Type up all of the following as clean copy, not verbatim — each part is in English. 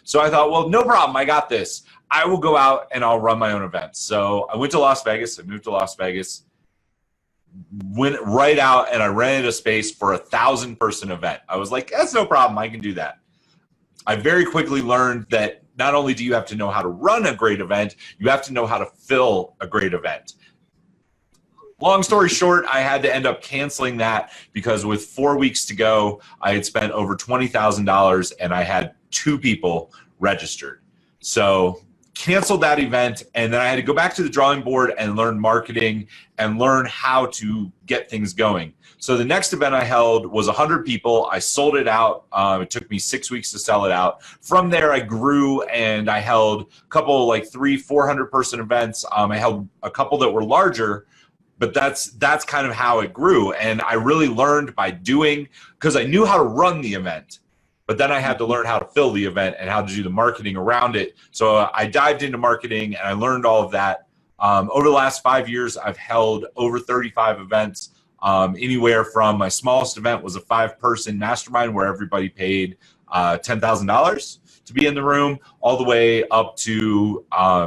So I thought, well, no problem. I got this. I will go out and I'll run my own events. So I went to Las Vegas. I moved to Las Vegas, went right out, and I rented a space for a 1,000-person event. I was like, that's no problem. I can do that. I very quickly learned that not only do you have to know how to run a great event, you have to know how to fill a great event. Long story short, I had to end up canceling that because with 4 weeks to go, I had spent over $20,000 and I had 2 people registered. So canceled that event, and then I had to go back to the drawing board and learn marketing and learn how to get things going. So the next event I held was 100 people. I sold it out. It took me 6 weeks to sell it out. From there, I grew and I held a couple like 300-400 person events. I held a couple that were larger, but that's kind of how it grew. And I really learned by doing, because I knew how to run the event, but then I had to learn how to fill the event and how to do the marketing around it. So I dived into marketing and I learned all of that. Over the last 5 years, I've held over 35 events. Anywhere from my smallest event was a 5-person mastermind where everybody paid $10,000 to be in the room, all the way up to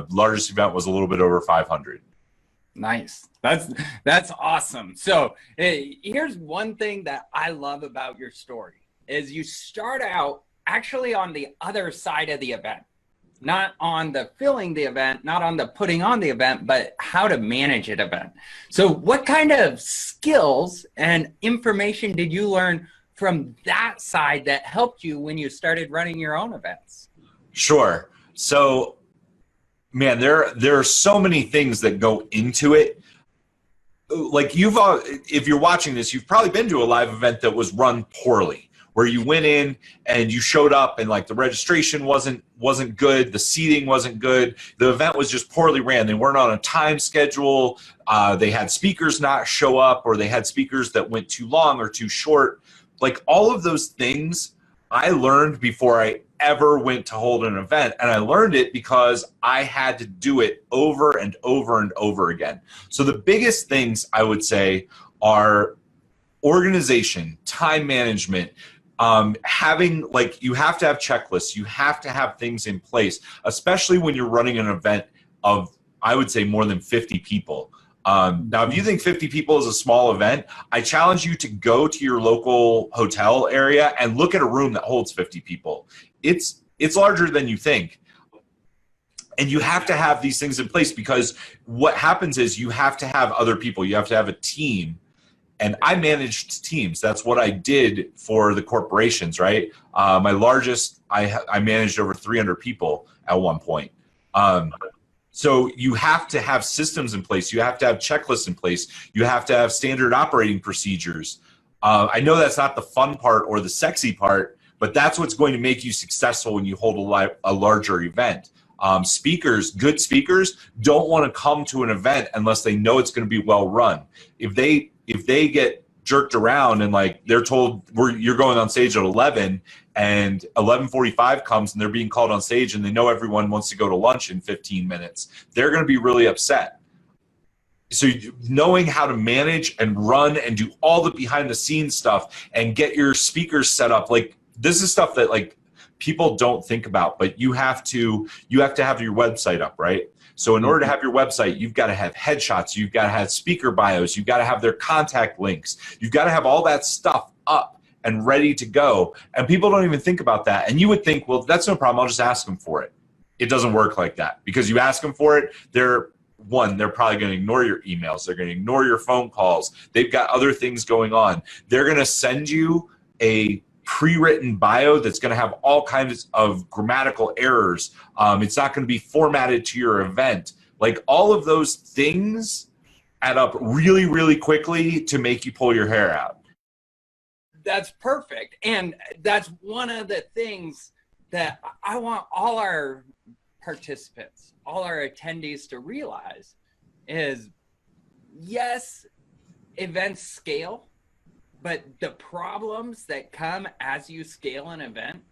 largest event was a little bit over 500. Nice. That's awesome. So here's one thing that I love about your story is you start out actually on the other side of the event, not on the filling the event, not on the putting on the event, but how to manage an event. So what kind of skills and information did you learn from that side that helped you when you started running your own events? Sure. So, man, there are so many things that go into it. Like if you're watching this, you've probably been to a live event that was run poorly, where you went in and you showed up and like the registration wasn't good, the seating wasn't good, the event was just poorly ran. They weren't on a time schedule. They had speakers not show up, or they had speakers that went too long or too short. Like all of those things I learned before I ever went to hold an event, and I learned it because I had to do it over and over and over again. So the biggest things I would say are organization, time management, having, like, you have to have checklists, you have to have things in place, especially when you're running an event of, I would say, more than 50 people. Now, if you think 50 people is a small event, I challenge you to go to your local hotel area and look at a room that holds 50 people. It's larger than you think. And you have to have these things in place, because what happens is you have to have other people. You have to have a team. And I managed teams. That's what I did for the corporations, right? My largest, I managed over 300 people at one point. So you have to have systems in place. You have to have checklists in place. You have to have standard operating procedures. I know that's not the fun part or the sexy part, but that's what's going to make you successful when you hold a larger event. Good speakers don't want to come to an event unless they know it's going to be well run. If they get jerked around and like they're told you're going on stage at 11 and 11:45 comes and they're being called on stage and they know everyone wants to go to lunch in 15 minutes, they're going to be really upset. So knowing how to manage and run and do all the behind the scenes stuff and get your speakers set up, like this is stuff that like people don't think about, but you have to have your website up, right? So in order to have your website, you've got to have headshots, you've got to have speaker bios, you've got to have their contact links, you've got to have all that stuff up and ready to go. And people don't even think about that. And you would think, well, that's no problem, I'll just ask them for it. It doesn't work like that, because you ask them for it, they're probably going to ignore your emails, they're going to ignore your phone calls, they've got other things going on. They're going to send you a pre-written bio that's going to have all kinds of grammatical errors. It's not going to be formatted to your event. Like all of those things add up really, really quickly to make you pull your hair out. That's perfect. And that's one of the things that I want all our participants, all our attendees to realize is, yes, events scale, but the problems that come as you scale an event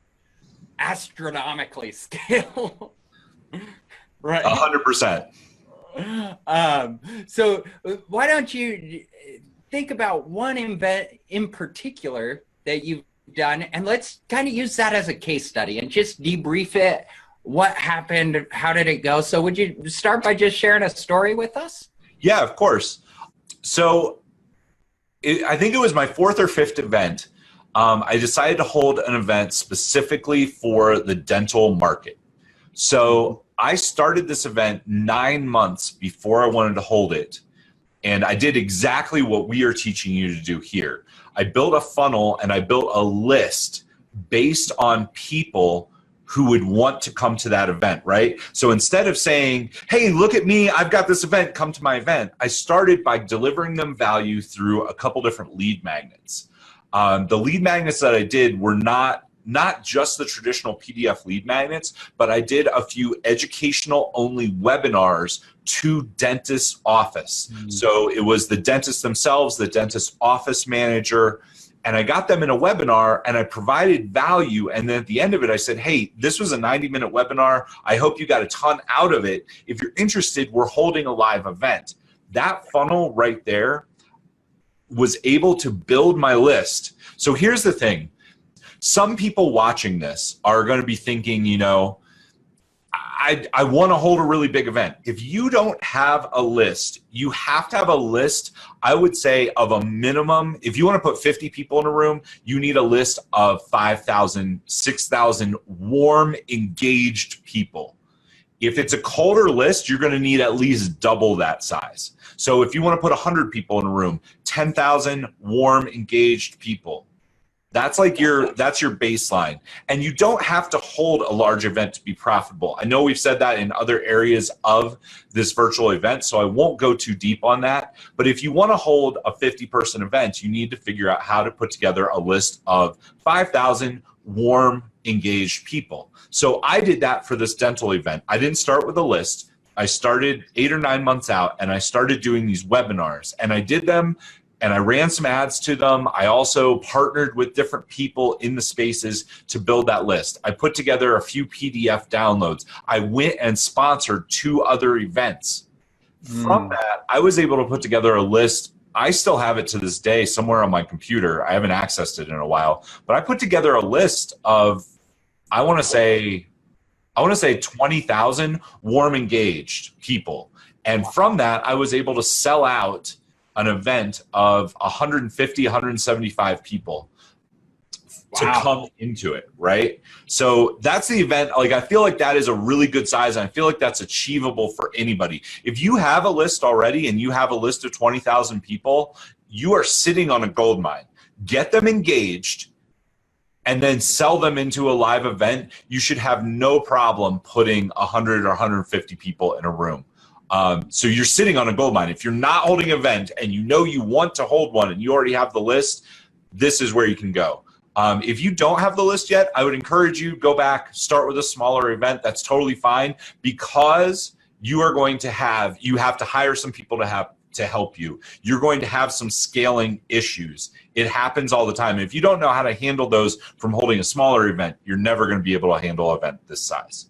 astronomically scale. Right. 100%. So why don't you think about one event in particular that you've done, and let's kind of use that as a case study and just debrief it. What happened? How did it go? So would you start by just sharing a story with us? Yeah, of course. So I think it was my fourth or fifth event. I decided to hold an event specifically for the dental market. So I started this event 9 months before I wanted to hold it. And I did exactly what we are teaching you to do here. I built a funnel and I built a list based on people who would want to come to that event, right? So instead of saying, hey, look at me, I've got this event, come to my event, I started by delivering them value through a couple different lead magnets. The lead magnets that I did were not just the traditional PDF lead magnets, but I did a few educational only webinars to dentist office. So it was the dentist themselves, the dentist office manager, and I got them in a webinar and I provided value. And then at the end of it, I said, hey, this was a 90-minute webinar. I hope you got a ton out of it. If you're interested, we're holding a live event. That funnel right there was able to build my list. So here's the thing. Some people watching this are going to be thinking, you know, I want to hold a really big event. If you don't have a list, you have to have a list, I would say, of a minimum. If you want to put 50 people in a room, you need a list of 5,000, 6,000 warm, engaged people. If it's a colder list, you're going to need at least double that size. So if you want to put 100 people in a room, 10,000 warm, engaged people. That's like that's your baseline. And you don't have to hold a large event to be profitable. I know we've said that in other areas of this virtual event, so I won't go too deep on that. But if you want to hold a 50-person event, you need to figure out how to put together a list of 5,000 warm, engaged people. So I did that for this dental event. I didn't start with a list. I started 8 or 9 months out, and I started doing these webinars. And I did them, and I ran some ads to them. I also partnered with different people in the spaces to build that list. I put together a few PDF downloads. I went and sponsored 2 other events. From that, I was able to put together a list. I still have it to this day somewhere on my computer. I haven't accessed it in a while. But I put together a list of, I want to say 20,000 warm, engaged people. And from that, I was able to sell out an event of 150, 175 people to come into it, right? So that's the event. Like, I feel like that is a really good size, and I feel like that's achievable for anybody. If you have a list already and you have a list of 20,000 people, you are sitting on a gold mine. Get them engaged and then sell them into a live event. You should have no problem putting 100 or 150 people in a room. So you're sitting on a gold mine. If you're not holding an event and you know you want to hold one and you already have the list, this is where you can go. If you don't have the list yet, I would encourage you, go back, start with a smaller event. That's totally fine, because you have to hire some people to help you. You're going to have some scaling issues. It happens all the time. If you don't know how to handle those from holding a smaller event, you're never going to be able to handle an event this size.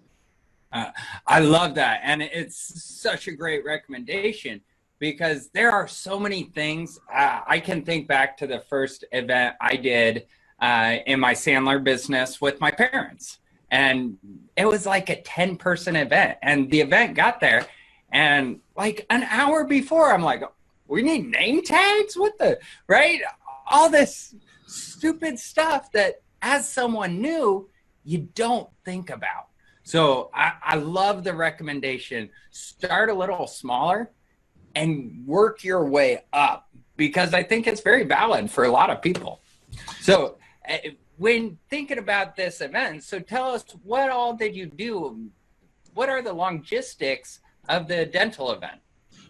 I love that. And it's such a great recommendation, because there are so many things. I can think back to the first event I did in my Sandler business with my parents. And it was like a 10-person event. And the event got there, and like an hour before, I'm like, we need name tags? What the, right? All this stupid stuff that, as someone new, you don't think about. So I love the recommendation. Start a little smaller and work your way up, because I think it's very valid for a lot of people. So when thinking about this event, so tell us, what all did you do? What are the logistics of the dental event?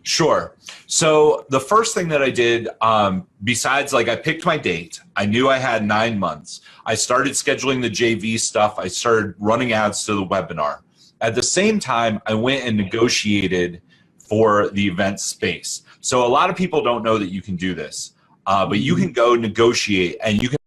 Sure. So the first thing that I did, besides, like, I picked my date. I knew I had 9 months. I started scheduling the JV stuff. I started running ads to the webinar. At the same time, I went and negotiated for the event space. So a lot of people don't know that you can do this, but you can go negotiate, and you can